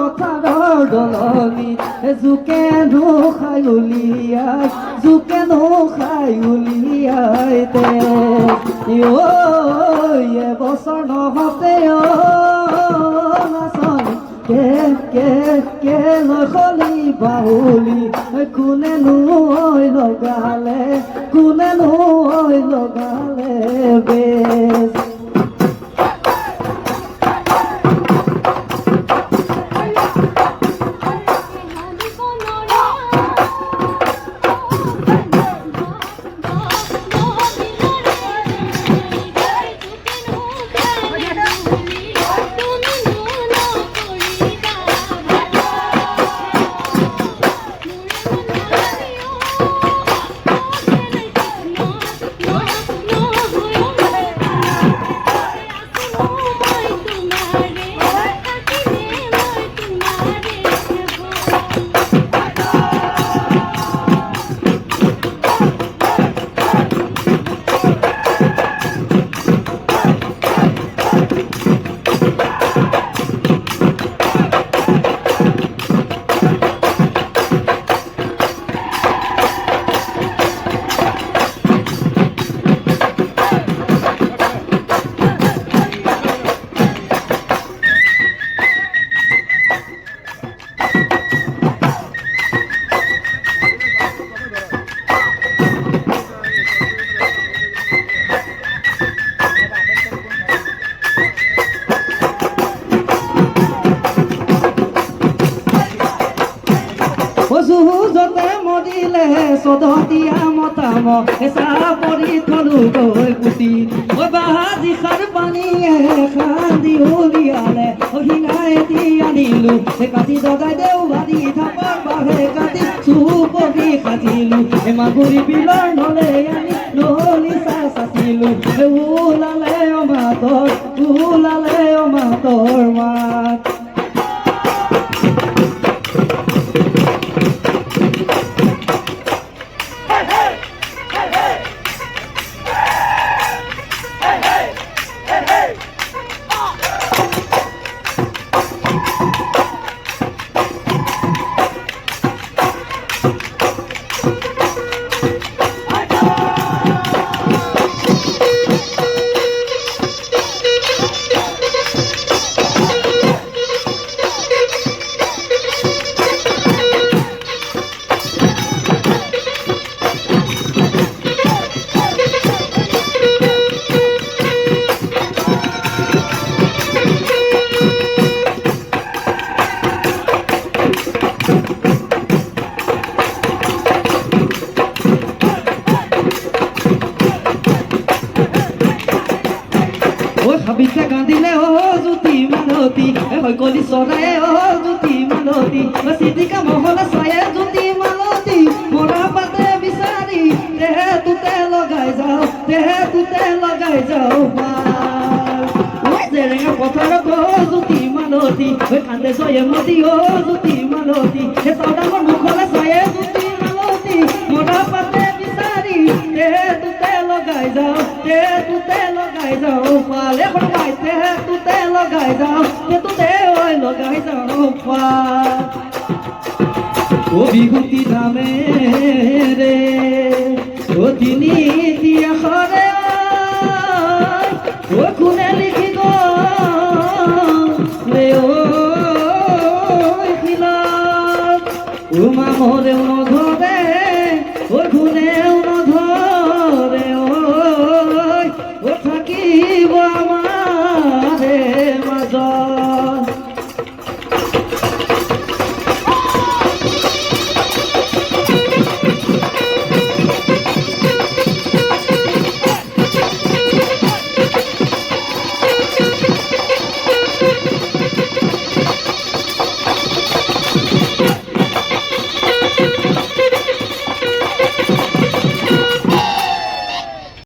পথাৰৰ দলনি জোকে খাই উলিয়াই জোকে খাই উলিয়াই দে এবছৰ নহতে নাচনি কে নখলি বাহুলি কোনে নৈ লগালে বেজ যতে মৰিলে চদতীয়া মতাম চাহ পৰি থলো গৈ পুতি বাহাজি খাৰ পানীয়ে খান্দি উলিয়ালে শিঙাই দি আনিলো কাটি দগাই দেওবাৰী থাপৰ বাঢ়ে কাটি চুপৰি সাজিলো মাগুৰি বিলৰ নলে আনি নলি চাচিলো ওলালে অমাতৰ মাত হাবিতে কান্দিলে জ্যোতি মালতী কলি চৰাই জ্যোতি মালতী চিটিকা মহলা চায়ে জ্যোতি মালতী মৰা পাতে বিচাৰি দেহে তুতে লগাই যাওঁ জেৰেঙা পথাৰত জ্যোতি মালতী কান্দে জয়ে মতি জ্যোতি মালতী চাউডাঙৰ মুখলে চায়ে জ্যোতি মালতী মৰা পাতে বিচাৰি দেহে তুতে লগাই যাওঁ পালে সৰমাই তেহে তুতে লগাই যাওঁ লগাই যাওঁ বিভূতি নামেৰে তিনি দিয়া সৰে কোনে লিখি গিলা মামৰেও নধৰে কোনে